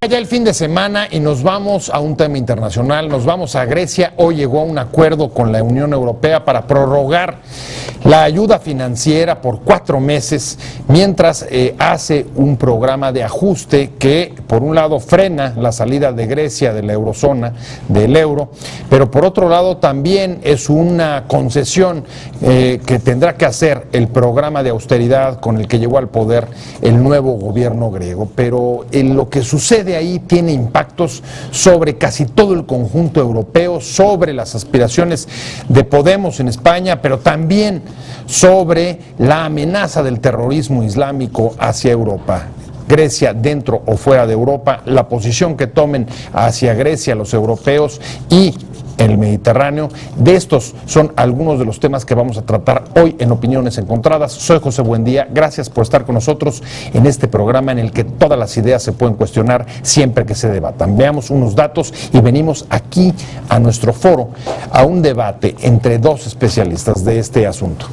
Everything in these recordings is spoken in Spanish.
Ya el fin de semana y nos vamos a un tema internacional, nos vamos a Grecia. Hoy llegó a un acuerdo con la Unión Europea para prorrogar la ayuda financiera por 4 meses, mientras hace un programa de ajuste que por un lado frena la salida de Grecia de la eurozona, del euro, pero por otro lado también es una concesión que tendrá que hacer el programa de austeridad con el que llegó al poder el nuevo gobierno griego. Pero lo que sucede ahí tiene impactos sobre casi todo el conjunto europeo, sobre las aspiraciones de Podemos en España, pero también sobre la amenaza del terrorismo islámico hacia Europa. Grecia dentro o fuera de Europa, la posición que tomen hacia Grecia los europeos y el Mediterráneo. De estos son algunos de los temas que vamos a tratar hoy en Opiniones Encontradas. Soy José Buendía, gracias por estar con nosotros en este programa en el que todas las ideas se pueden cuestionar siempre que se debatan. Veamos unos datos y venimos aquí a nuestro foro a un debate entre dos especialistas de este asunto.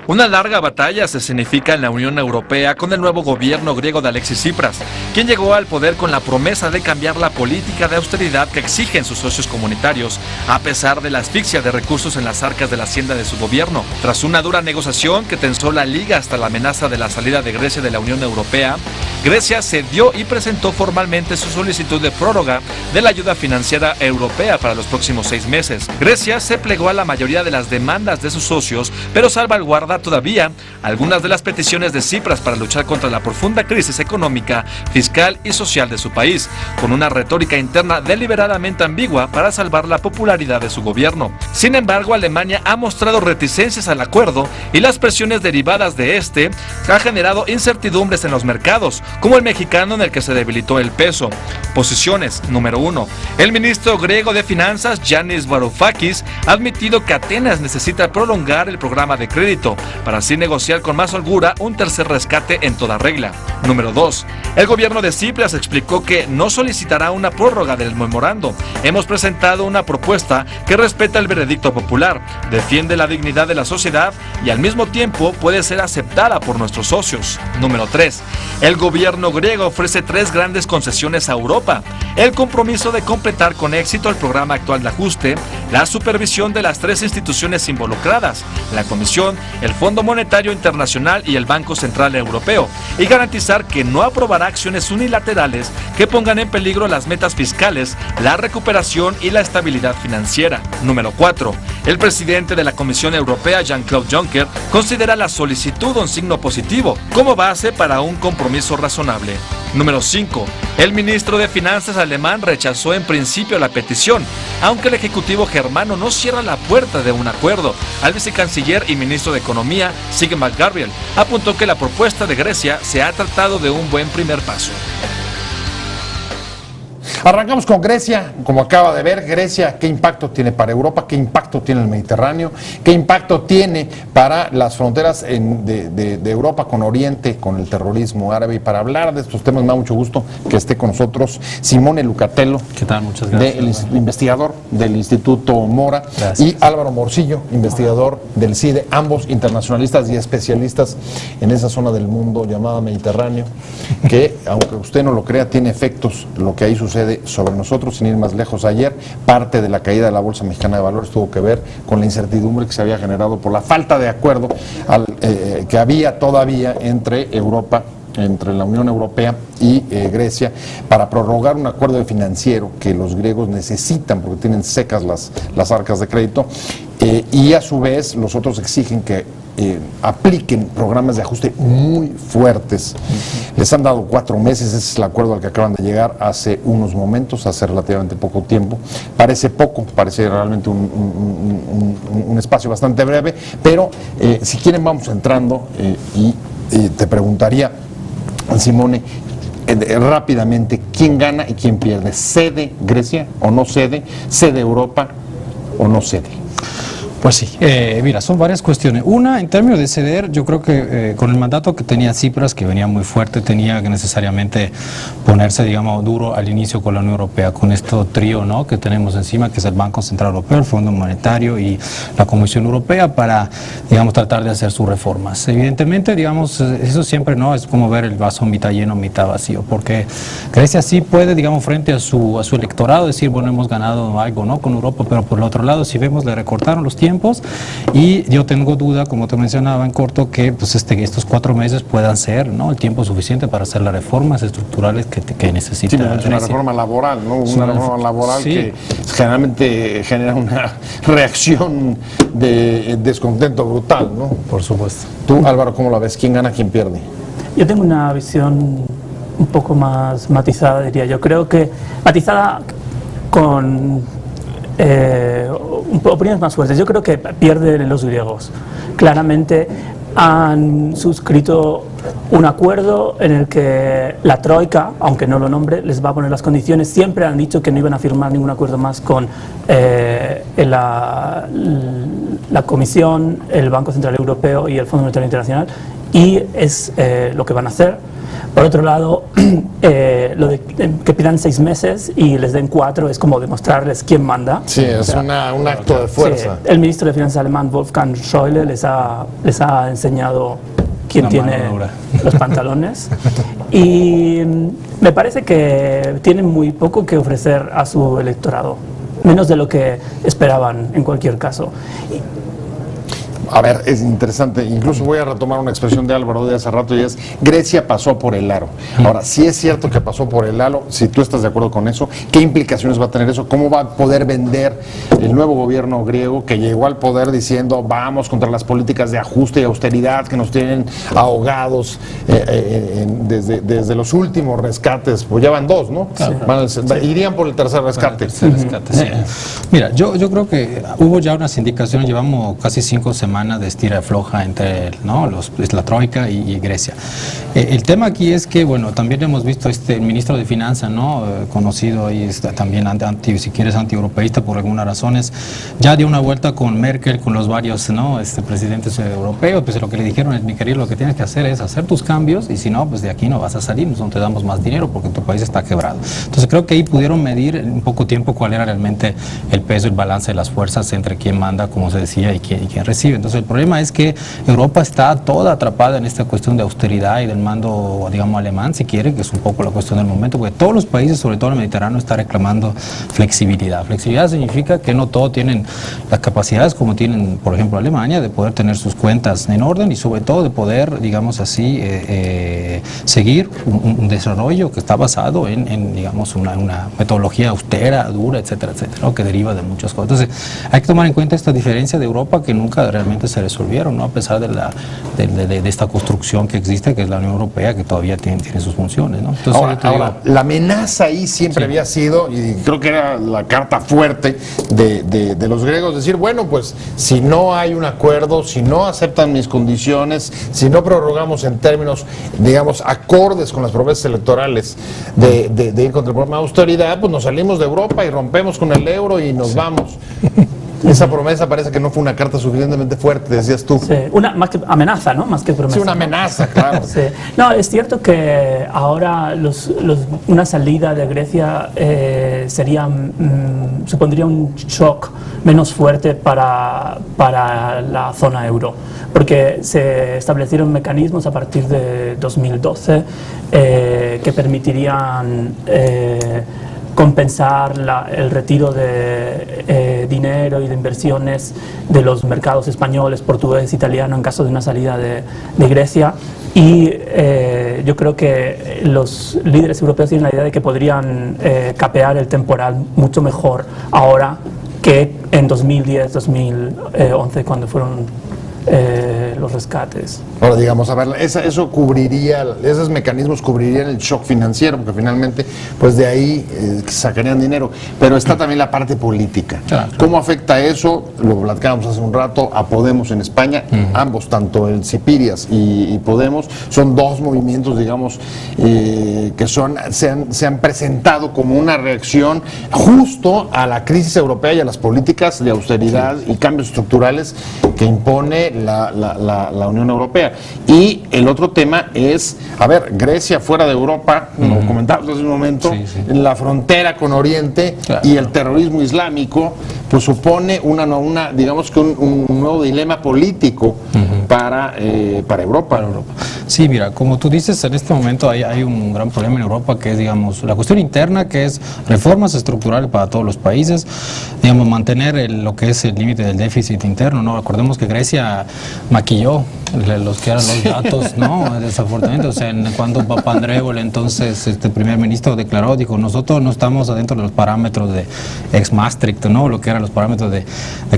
Una larga batalla se escenifica en la Unión Europea con el nuevo gobierno griego de Alexis Tsipras, quien llegó al poder con la promesa de cambiar la política de austeridad que exigen sus socios comunitarios, a pesar de la asfixia de recursos en las arcas de la hacienda de su gobierno. Tras una dura negociación que tensó la liga hasta la amenaza de la salida de Grecia de la Unión Europea, Grecia cedió y presentó formalmente su solicitud de prórroga de la ayuda financiera europea para los próximos 6 meses. Grecia se plegó a la mayoría de las demandas de sus socios, pero salvaguarda todavía algunas de las peticiones de Tsipras para luchar contra la profunda crisis económica, fiscal y social de su país, con una retórica interna deliberadamente ambigua para salvar la popularidad de su gobierno. Sin embargo, Alemania ha mostrado reticencias al acuerdo y las presiones derivadas de este han generado incertidumbres en los mercados, como el mexicano en el que se debilitó el peso. Posiciones. Número 1. El ministro griego de Finanzas, Yanis Varoufakis, ha admitido que Atenas necesita prolongar el programa de crédito para así negociar con más holgura un tercer rescate en toda regla. Número 2. El gobierno de Tsipras explicó que no solicitará una prórroga del memorando. Hemos presentado una propuesta que respeta el veredicto popular, defiende la dignidad de la sociedad y al mismo tiempo puede ser aceptada por nuestros socios. Número 3. El gobierno griego ofrece 3 grandes concesiones a Europa: el compromiso de completar con éxito el programa actual de ajuste, la supervisión de las 3 instituciones involucradas, la Comisión, el Fondo Monetario Internacional y el Banco Central Europeo, y garantizar que no aprobará acciones unilaterales que pongan en peligro las metas fiscales, la recuperación y la estabilidad financiera. Número 4. El presidente de la Comisión Europea, Jean-Claude Juncker, considera la solicitud un signo positivo como base para un compromiso razonable. Número 5. El ministro de Finanzas alemán rechazó en principio la petición, aunque el ejecutivo germano no cierra la puerta de un acuerdo. Al vicecanciller y ministro de Economía, Sigmar Gabriel, apuntó que la propuesta de Grecia se ha tratado de un buen primer paso. Arrancamos con Grecia. Como acaba de ver, Grecia, ¿qué impacto tiene para Europa? ¿Qué impacto tiene el Mediterráneo? ¿Qué impacto tiene para las fronteras de Europa con Oriente, con el terrorismo árabe? Y para hablar de estos temas me da mucho gusto que esté con nosotros Simone Lucatello. ¿Qué tal? Muchas gracias. Investigador del Instituto Mora. Gracias. Y Álvaro Morcillo, investigador del CIDE, ambos internacionalistas y especialistas en esa zona del mundo llamada Mediterráneo, que, aunque usted no lo crea, tiene efectos lo que ahí sucede sobre nosotros. Sin ir más lejos, ayer parte de la caída de la Bolsa Mexicana de Valores tuvo que ver con la incertidumbre que se había generado por la falta de acuerdo que había todavía entre Europa, entre la Unión Europea y Grecia, para prorrogar un acuerdo financiero que los griegos necesitan porque tienen secas las arcas de crédito, y a su vez los otros exigen que apliquen programas de ajuste muy fuertes. Les han dado 4 meses, ese es el acuerdo al que acaban de llegar hace unos momentos, hace relativamente poco tiempo. Parece poco, parece realmente un espacio bastante breve, pero si quieren vamos entrando y te preguntaría, Simone, rápidamente, ¿quién gana y quién pierde? ¿Cede Grecia o no cede? ¿Cede Europa o no cede? Pues sí, mira, son varias cuestiones. Una, en términos de ceder, yo creo que con el mandato que tenía Tsipras, que venía muy fuerte, tenía que necesariamente ponerse, digamos, duro al inicio con la Unión Europea, con este trío, ¿no?, que tenemos encima, que es el Banco Central Europeo, el Fondo Monetario y la Comisión Europea, para, digamos, tratar de hacer sus reformas. Evidentemente, digamos, eso siempre, ¿no?, es como ver el vaso mitad lleno, mitad vacío, porque Grecia sí puede, digamos, frente a su electorado, decir, bueno, hemos ganado algo, ¿no?, con Europa, pero por el otro lado, si vemos, le recortaron los tiempos, y yo tengo duda, como te mencionaba en corto, que pues estos 4 meses puedan ser, ¿no?, el tiempo suficiente para hacer las reformas estructurales que necesita. Sí, pero es una reforma laboral, ¿no? Una reforma laboral sí, que generalmente genera una reacción de descontento brutal, ¿no? Por supuesto. Tú, Álvaro, ¿cómo la ves? ¿Quién gana, quién pierde? Yo tengo una visión un poco más matizada, diría yo. Creo que matizada con opiniones más fuertes. Yo creo que pierden los griegos. Claramente han suscrito un acuerdo en el que la Troika, aunque no lo nombre, les va a poner las condiciones. Siempre han dicho que no iban a firmar ningún acuerdo más con la Comisión, el Banco Central Europeo y el Fondo Monetario Internacional, y es lo que van a hacer. Por otro lado, lo de que pidan 6 meses y les den 4 es como demostrarles quién manda. Sí, es un acto de fuerza. Sí, el ministro de Finanzas alemán, Wolfgang Schäuble, les ha enseñado quién tiene los pantalones. Y me parece que tienen muy poco que ofrecer a su electorado, menos de lo que esperaban en cualquier caso. A ver, es interesante, incluso voy a retomar una expresión de Álvaro de hace rato, y es: Grecia pasó por el aro. Ahora, si es cierto que pasó por el aro, si tú estás de acuerdo con eso, ¿qué implicaciones va a tener eso? ¿Cómo va a poder vender el nuevo gobierno griego, que llegó al poder diciendo vamos contra las políticas de ajuste y austeridad que nos tienen ahogados desde los últimos rescates? Pues ya van 2, ¿no? Sí. Irían por el tercer rescate. Sí. Mira, yo creo que hubo ya unas indicaciones, llevamos casi 5 semanas de estira y afloja entre la Troika y Grecia. El tema aquí es que, bueno, también hemos visto el ministro de Finanzas, ¿no?, conocido y también si quieres anti-europeísta por algunas razones, ya dio una vuelta con Merkel, con los varios, ¿no?, presidentes europeos. Pues lo que le dijeron es: mi querido, lo que tienes que hacer es hacer tus cambios, y si no, pues de aquí no vas a salir, no te damos más dinero porque tu país está quebrado. Entonces creo que ahí pudieron medir en poco tiempo cuál era realmente el peso, el balance de las fuerzas entre quién manda, como se decía, y quién recibe. Entonces el problema es que Europa está toda atrapada en esta cuestión de austeridad y del mando, digamos, alemán, si quiere, que es un poco la cuestión del momento, porque todos los países, sobre todo el Mediterráneo, están reclamando flexibilidad. Flexibilidad significa que no todos tienen las capacidades, como tienen, por ejemplo, Alemania, de poder tener sus cuentas en orden y sobre todo de poder, digamos así, seguir un desarrollo que está basado en digamos, una metodología austera, dura, etcétera, etcétera, ¿no?, que deriva de muchas cosas. Entonces, hay que tomar en cuenta esta diferencia de Europa, que nunca realmente se resolvieron, ¿no?, a pesar de esta construcción que existe, que es la Unión Europea, que todavía tiene sus funciones, ¿no? Entonces, ahora, la amenaza ahí siempre había sido, y creo que era la carta fuerte de los griegos, decir, bueno, pues si no hay un acuerdo, si no aceptan mis condiciones, si no prorrogamos en términos, digamos, acordes con las promesas electorales de ir contra el problema de austeridad, pues nos salimos de Europa y rompemos con el euro y nos vamos. Esa promesa parece que no fue una carta suficientemente fuerte, decías tú. Sí, más que amenaza, ¿no? Más que promesa. Sí, una amenaza, claro. Sí. No, es cierto que ahora una salida de Grecia supondría un shock menos fuerte para la zona euro, porque se establecieron mecanismos a partir de 2012 que permitirían compensar el retiro de dinero y de inversiones de los mercados españoles, portugués, italiano en caso de una salida de Grecia. Y yo creo que los líderes europeos tienen la idea de que podrían capear el temporal mucho mejor ahora que en 2010, 2011, cuando fueron los rescates. Ahora, digamos, a ver, eso cubriría, esos mecanismos cubrirían el shock financiero, porque finalmente, pues de ahí sacarían dinero. Pero está también la parte política. Claro. ¿Cómo afecta eso? Lo platicábamos hace un rato, a Podemos en España. Ambos, tanto el Cipirias y Podemos, son dos movimientos, digamos, que se han presentado como una reacción justo a la crisis europea y a las políticas de austeridad y cambios estructurales que impone la Unión Europea. Y el otro tema es, a ver, Grecia fuera de Europa, lo comentábamos hace un momento, la frontera con Oriente y el terrorismo islámico, pues supone digamos que un nuevo dilema político para Europa. Sí, mira, como tú dices, en este momento hay un gran problema en Europa, que es, digamos, la cuestión interna, que es reformas estructurales para todos los países, digamos, mantener lo que es el límite del déficit interno, ¿no? Recordemos que Grecia maquilló los que eran los datos, ¿no? Desafortunadamente, o sea, cuando Papandreou, el entonces primer ministro, declaró, dijo, nosotros no estamos adentro de los parámetros de ex-Maastricht, ¿no? Lo que eran los parámetros de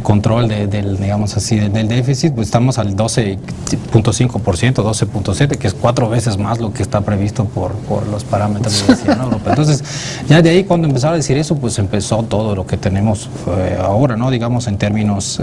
control del, digamos así, del déficit, pues estamos al 12.5%, 12.7%, que es 4 veces más lo que está previsto por los parámetros de la Europa. Entonces, ya de ahí, cuando empezaron a decir eso, pues empezó todo lo que tenemos ahora, ¿no? Digamos, en términos,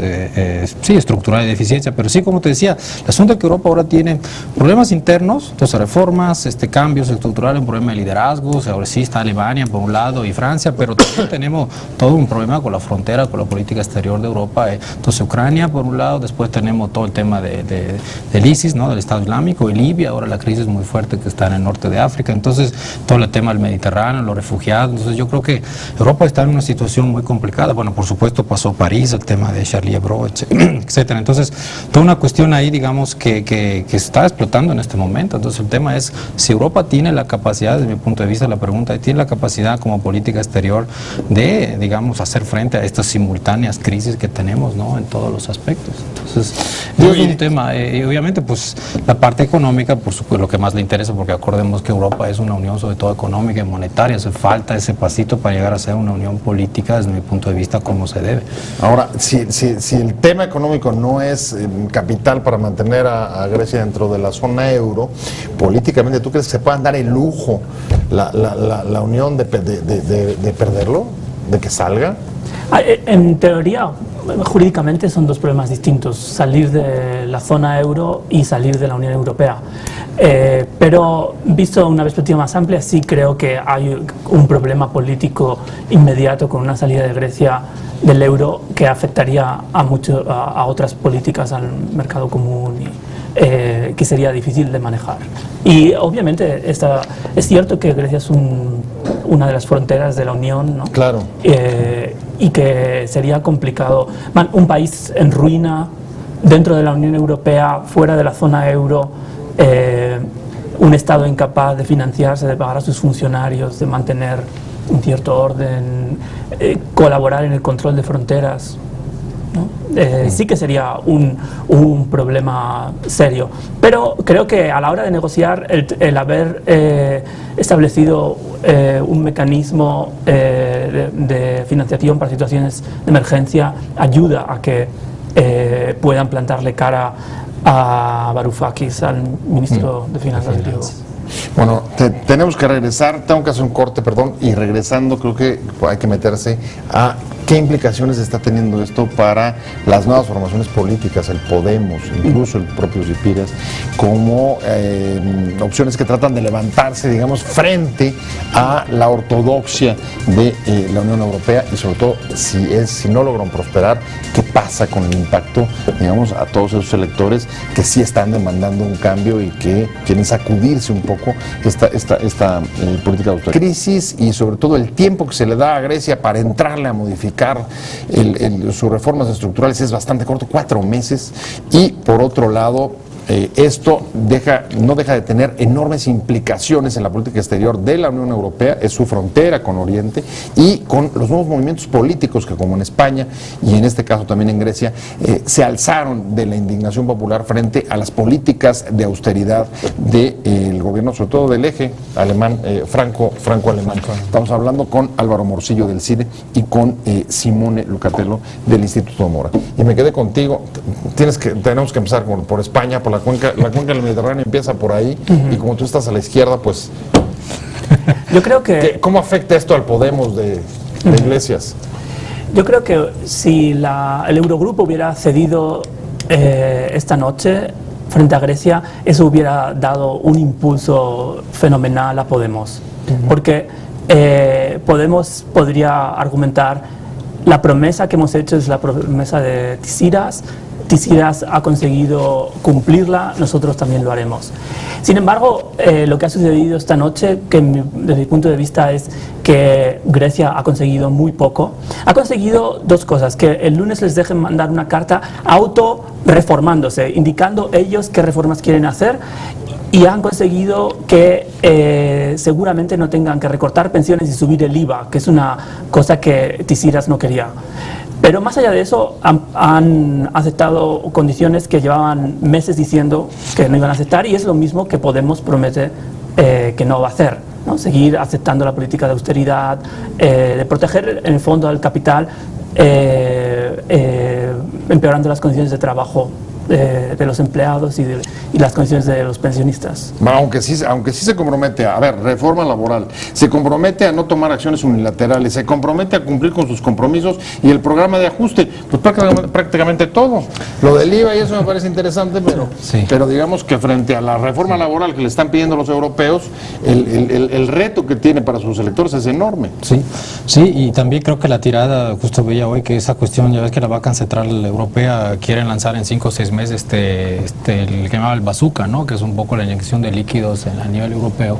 sí, estructurales de eficiencia, pero sí, como te decía, el asunto es que Europa ahora tiene problemas internos, entonces reformas, cambios estructurales, un problema de liderazgos, ahora sí está Alemania por un lado y Francia, pero también tenemos todo un problema con la frontera, con la política exterior de Europa, entonces Ucrania por un lado, después tenemos todo el tema del ISIS, ¿no? Del Estado Islámico, y Libia, ahora la crisis muy fuerte que está en el norte de África, entonces todo el tema del Mediterráneo, los refugiados, entonces yo creo que Europa está en una situación muy complicada. Bueno, por supuesto pasó París, el tema de Charlie Hebdo, etcétera. Entonces, toda una cuestión ahí, digamos, que se está explotando en este momento. Entonces, el tema es si Europa tiene la capacidad, desde mi punto de vista, la pregunta es, ¿tiene la capacidad como política exterior de, digamos, hacer frente a estas simultáneas crisis que tenemos, ¿no? En todos los aspectos. Entonces, es un tema, y obviamente, pues, la parte económica, por supuesto, lo que más le interesa, porque acordemos que Europa es una unión sobre todo económica y monetaria, hace falta ese pasito para llegar a ser una unión política, desde mi punto de vista, como se debe. Ahora, si el tema económico no es capital para mantener a Grecia dentro de la zona euro, políticamente, ¿tú crees que se puedan dar el lujo la Unión de perderlo? ¿De que salga? En teoría, jurídicamente son dos problemas distintos, salir de la zona euro y salir de la Unión Europea. Pero visto una perspectiva más amplia, sí creo que hay un problema político inmediato con una salida de Grecia del euro que afectaría a otras políticas, al mercado común, y que sería difícil de manejar. Y obviamente es cierto que Grecia es una de las fronteras de la Unión, ¿no? Claro. Y que sería complicado. Un país en ruina, dentro de la Unión Europea, fuera de la zona euro, un Estado incapaz de financiarse, de pagar a sus funcionarios, de mantener un cierto orden, colaborar en el control de fronteras, ¿no? Sí que sería un problema serio. Pero creo que a la hora de negociar, el haber establecido un mecanismo de financiación para situaciones de emergencia ayuda a que puedan plantarle cara a Varoufakis, al ministro de Finanzas griego. Bueno, tenemos que regresar, tengo que hacer un corte, perdón, y regresando creo que hay que meterse a qué implicaciones está teniendo esto para las nuevas formaciones políticas, el Podemos, incluso el propio Cipirias, como opciones que tratan de levantarse, digamos, frente a la ortodoxia de la Unión Europea, y sobre todo si no logran prosperar, qué pasa con el impacto, digamos, a todos esos electores que sí están demandando un cambio y que quieren sacudirse un poco esta política de austeridad. Crisis y sobre todo el tiempo que se le da a Grecia para entrarle a modificar sus reformas estructurales es bastante corto, 4 meses, y por otro lado esto no deja de tener enormes implicaciones en la política exterior de la Unión Europea, es su frontera con Oriente y con los nuevos movimientos políticos que, como en España y en este caso también en Grecia, se alzaron de la indignación popular frente a las políticas de austeridad del gobierno, sobre todo del eje alemán, franco-alemán. Estamos hablando con Álvaro Morcillo del CIDE y con Simone Lucatello del Instituto Mora. Y me quedé contigo, tenemos que empezar por España, por la cuenca del Mediterráneo empieza por ahí, y como tú estás a la izquierda, pues... Yo creo que... ¿Cómo afecta esto al Podemos de Iglesias? Yo creo que si el Eurogrupo hubiera cedido esta noche frente a Grecia, eso hubiera dado un impulso fenomenal a Podemos. Porque Podemos podría argumentar: la promesa que hemos hecho es la promesa de Tsipras. Tsipras ha conseguido cumplirla, nosotros también lo haremos. Sin embargo, lo que ha sucedido esta noche, que desde mi punto de vista es que Grecia ha conseguido muy poco. Ha conseguido dos cosas: que el lunes les dejen mandar una carta auto-reformándose, indicando ellos qué reformas quieren hacer, y han conseguido que seguramente no tengan que recortar pensiones y subir el IVA, que es una cosa que Tsipras no quería. Pero más allá de eso, han aceptado condiciones que llevaban meses diciendo que no iban a aceptar, y es lo mismo que Podemos promete que no va a hacer, ¿no? Seguir aceptando la política de austeridad, de proteger en el fondo al capital, empeorando las condiciones de trabajo de los empleados y las condiciones de los pensionistas. Aunque sí se compromete a ver, reforma laboral, se compromete a no tomar acciones unilaterales, se compromete a cumplir con sus compromisos y el programa de ajuste, pues prácticamente todo. Lo del IVA y eso me parece interesante, pero digamos que frente a la reforma laboral que le están pidiendo los europeos, el reto que tiene para sus electores es enorme. Sí, y también creo que la tirada, justo veía hoy que esa cuestión, ya ves que la Banca Central Europea quieren lanzar en 5 o 6 meses el que llamaba el bazooka, ¿no? Que es un poco la inyección de líquidos a nivel europeo,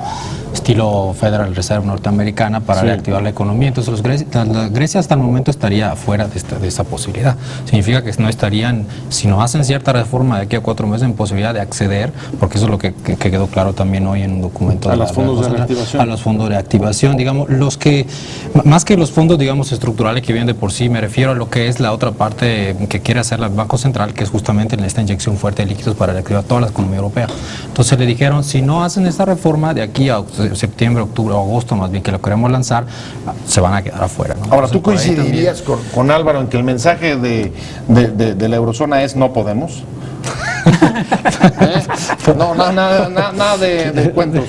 estilo Federal Reserve norteamericana, para reactivar la economía. Entonces Grecia hasta el momento estaría fuera de esa posibilidad. Significa que no estarían, si no hacen cierta reforma de aquí a 4 meses, en posibilidad de acceder, porque eso es lo que quedó claro también hoy en un documento a los fondos de reactivación. A los fondos de reactivación, digamos, los que, más que los fondos, digamos, estructurales que vienen de por sí, me refiero a lo que es la otra parte que quiere hacer el Banco Central, que es justamente esta inyección fuerte de líquidos para reactivar toda la economía europea. Entonces le dijeron, si no hacen esta reforma de aquí a septiembre, octubre o agosto, más bien, que lo queremos lanzar, se van a quedar afuera, ¿no? Ahora, ¿tú coincidirías con Álvaro en que el mensaje de la eurozona es no podemos? No, nada de cuentos.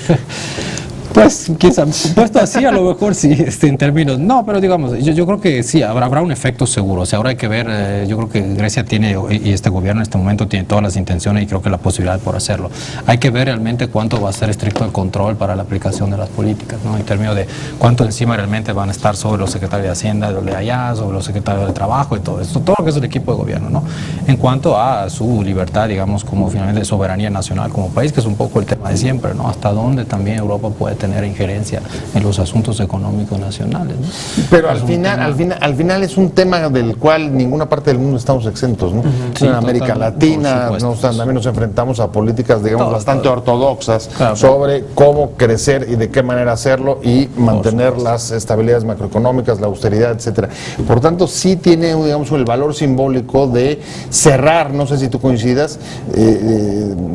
Pues, quizás, puesto así, a lo mejor sí, en términos, no, pero digamos, yo creo que sí, habrá un efecto seguro. O sea, ahora hay que ver, yo creo que Grecia tiene, y este gobierno en este momento tiene todas las intenciones y creo que la posibilidad por hacerlo. Hay que ver realmente cuánto va a ser estricto el control para la aplicación de las políticas, ¿no? En términos de cuánto encima realmente van a estar sobre los secretarios de Hacienda, de allá, sobre los secretarios de Trabajo y todo esto, todo lo que es el equipo de gobierno, ¿no? En cuanto a su libertad, digamos, como finalmente soberanía nacional como país, que es un poco el tema de siempre, ¿no? Hasta dónde también Europa puede tener injerencia en los asuntos económicos nacionales, ¿no? Pero al final es un tema del cual ninguna parte del mundo estamos exentos, ¿no? Sí, en América Latina también nos enfrentamos a políticas, digamos, bastante ortodoxas sobre cómo crecer y de qué manera hacerlo y mantener las estabilidades macroeconómicas, la austeridad, etcétera. Por tanto, sí tiene, digamos, el valor simbólico de cerrar, no sé si tú coincidas,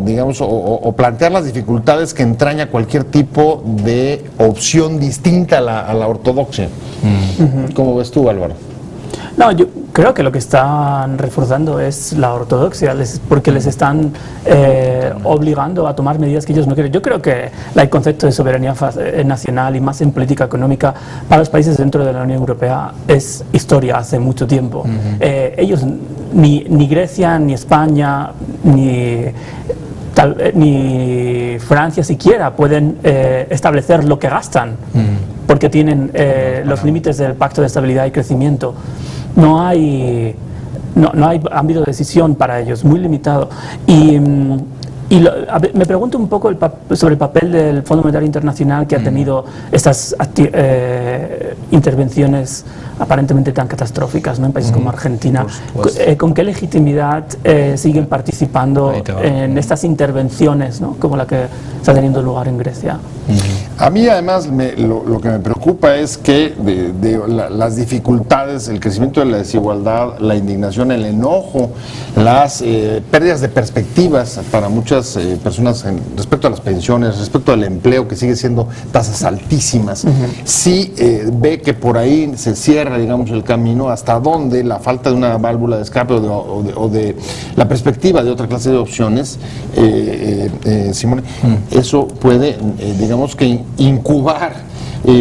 digamos, o plantear las dificultades que entraña cualquier tipo de opción distinta a la ortodoxia. ¿Cómo ves tú, Álvaro? No, yo creo que lo que están reforzando es la ortodoxia, porque les están obligando a tomar medidas que ellos no quieren. Yo creo que el concepto de soberanía nacional y más en política económica para los países dentro de la Unión Europea es historia hace mucho tiempo. Ellos, ni Grecia, ni España, ni Francia siquiera pueden establecer lo que gastan, porque tienen los límites del Pacto de Estabilidad y Crecimiento. No hay ámbito de decisión para ellos, muy limitado. Y Me pregunto un poco sobre el papel del Fondo Monetario Internacional, que ha tenido estas intervenciones aparentemente tan catastróficas, ¿no?, en países como Argentina. ¿Con qué legitimidad siguen participando en estas intervenciones, ¿no?, como la que está teniendo lugar en Grecia? A mí además lo que me preocupa es que las dificultades, el crecimiento de la desigualdad, la indignación, el enojo, las pérdidas de perspectivas para muchas personas respecto a las pensiones, respecto al empleo, que sigue siendo tasas altísimas, sí ve que por ahí se cierra, digamos, el camino hasta donde la falta de una válvula de escape o de la perspectiva de otra clase de opciones, Simone, eso puede, digamos que incubar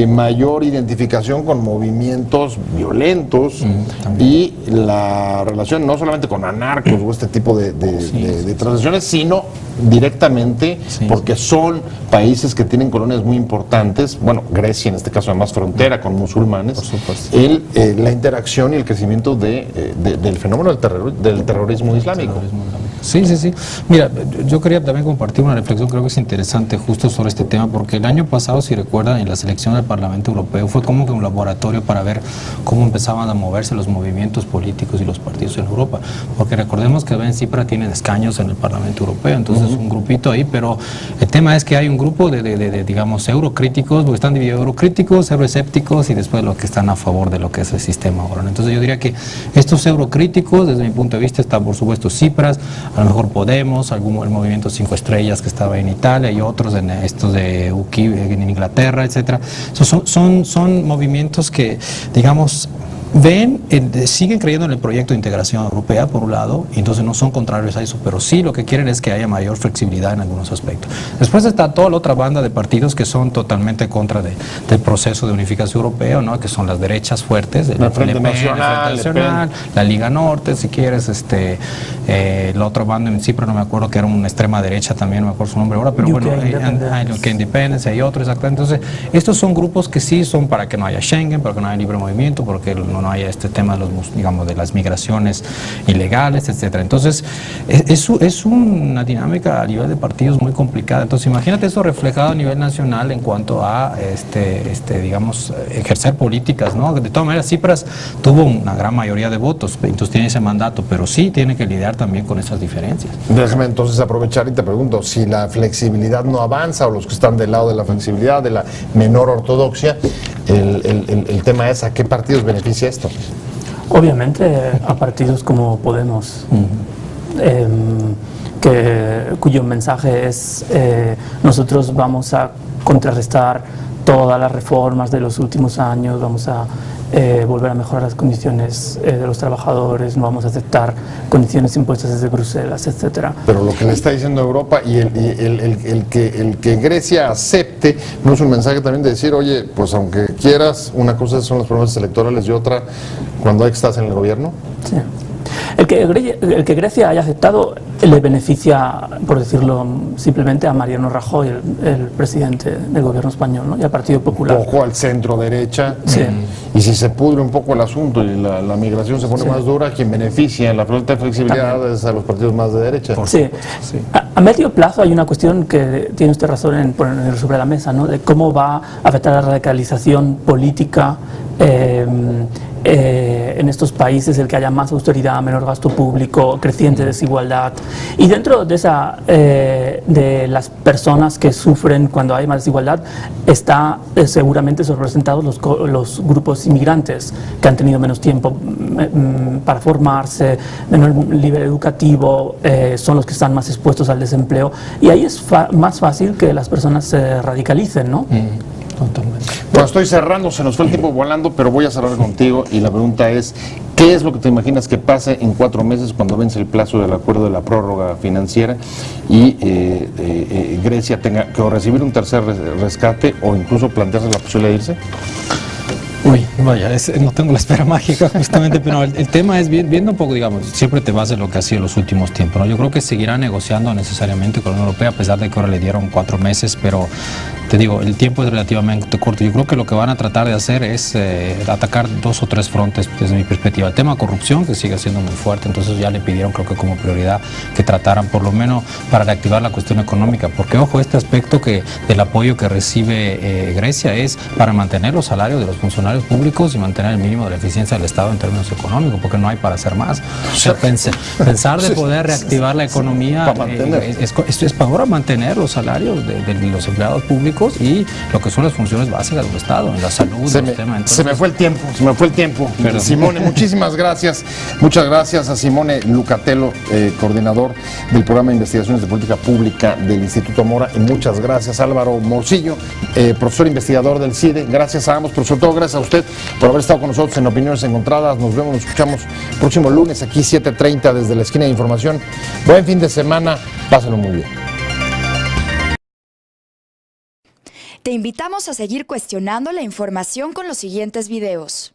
mayor identificación con movimientos violentos y la relación no solamente con anarcos o este tipo de transacciones, sino directamente porque son países que tienen colonias muy importantes, bueno, Grecia en este caso además frontera con musulmanes, por supuesto. La interacción y el crecimiento del fenómeno del terrorismo islámico. Sí. Mira, yo quería también compartir una reflexión, creo que es interesante justo sobre este tema, porque el año pasado, si recuerdan, en la selección del Parlamento Europeo fue como que un laboratorio para ver cómo empezaban a moverse los movimientos políticos y los partidos en Europa, porque recordemos que Ben Tsipras tiene escaños en el Parlamento Europeo, entonces un grupito ahí, pero el tema es que hay un grupo digamos, eurocríticos, porque están divididos eurocríticos, euroescépticos y después los que están a favor de lo que es el sistema ahora, ¿no? Entonces yo diría que estos eurocríticos, desde mi punto de vista, está por supuesto Tsipras, a lo mejor Podemos, el movimiento 5 estrellas que estaba en Italia y otros en estos de UKIP en Inglaterra, etcétera. Son movimientos que, digamos, siguen creyendo en el proyecto de integración europea, por un lado, y entonces no son contrarios a eso, pero sí lo que quieren es que haya mayor flexibilidad en algunos aspectos. Después está toda la otra banda de partidos que son totalmente contra del proceso de unificación europea, ¿no?, que son las derechas fuertes, el Frente Nacional, la Liga Norte, si quieres, la otra banda en Chipre, no me acuerdo, que era una extrema derecha también, no me acuerdo su nombre ahora, pero bueno, UK Independence, hay otro, exactamente. Entonces, estos son grupos que sí son para que no haya Schengen, para que no haya libre movimiento, porque no haya este tema de digamos, de las migraciones ilegales, etcétera. Entonces, es una dinámica a nivel de partidos muy complicada. Entonces, imagínate eso reflejado a nivel nacional en cuanto a, digamos, ejercer políticas, ¿no? De todas maneras, Tsipras tuvo una gran mayoría de votos, entonces tiene ese mandato, pero sí tiene que lidiar también con esas diferencias. Déjame entonces aprovechar y te pregunto, si la flexibilidad no avanza, o los que están del lado de la flexibilidad, de la menor ortodoxia, el tema es ¿a qué partidos beneficia esto? Obviamente a partidos como Podemos, cuyo mensaje es nosotros vamos a contrarrestar todas las reformas de los últimos años, vamos a volver a mejorar las condiciones de los trabajadores, no vamos a aceptar condiciones impuestas desde Bruselas, etcétera. Pero lo que le está diciendo Europa y el que Grecia acepte, ¿no es un mensaje también de decir, oye, pues aunque quieras, una cosa son las promesas electorales y otra cuando hay que estás en el gobierno? Sí. El que Grecia haya aceptado le beneficia, por decirlo simplemente, a Mariano Rajoy, el presidente del gobierno español, ¿no?, y al Partido Popular. Un poco al centro derecha. Sí. Y si se pudre un poco el asunto y la migración se pone más dura, quien beneficia en la falta de flexibilidad también es a los partidos más de derecha. Sí. A medio plazo hay una cuestión que tiene usted razón en poner sobre la mesa, ¿no?, de cómo va a afectar la radicalización política en estos países, el que haya más austeridad, menor gasto público, creciente desigualdad. Y dentro de esa de las personas que sufren cuando hay más desigualdad está seguramente representados los grupos inmigrantes que han tenido menos tiempo para formarse, menor nivel educativo, son los que están más expuestos al desempleo, y ahí es más fácil que las personas se radicalicen, ¿no? Totalmente. Bueno, estoy cerrando, se nos fue el tiempo volando, pero voy a cerrar contigo y la pregunta es, ¿qué es lo que te imaginas que pase en 4 meses cuando vence el plazo del acuerdo de la prórroga financiera y Grecia tenga que o recibir un tercer rescate o incluso plantearse la posibilidad de irse? Uy, vaya, no tengo la esfera mágica justamente, pero el tema es, viendo un poco, digamos, siempre te vas de lo que ha sido los últimos tiempos, ¿no? Yo creo que seguirá negociando necesariamente con la Unión Europea, a pesar de que ahora le dieron 4 meses, pero te digo, el tiempo es relativamente corto. Yo creo que lo que van a tratar de hacer es atacar 2 o 3 frontes desde mi perspectiva. El tema corrupción, que sigue siendo muy fuerte, entonces ya le pidieron, creo que como prioridad, que trataran por lo menos para reactivar la cuestión económica, porque ojo, este aspecto del apoyo que recibe Grecia es para mantener los salarios de los funcionarios públicos y mantener el mínimo de la eficiencia del Estado en términos económicos, porque no hay para hacer más. O sea, pensar de poder reactivar la economía es para mantener los salarios de los empleados públicos y lo que son las funciones básicas del Estado, en la salud, se me fue el tiempo. Perdón. Simone, muchísimas gracias. Muchas gracias a Simone Lucatello, coordinador del programa de investigaciones de política pública del Instituto Mora, y muchas gracias a Álvaro Morcillo, profesor investigador del CIDE. Gracias a ambos, pero sobre todo gracias a usted por haber estado con nosotros en Opiniones Encontradas. Nos vemos, nos escuchamos el próximo lunes aquí 7:30 desde la esquina de información. Buen fin de semana, pásenlo muy bien. Te invitamos a seguir cuestionando la información con los siguientes videos.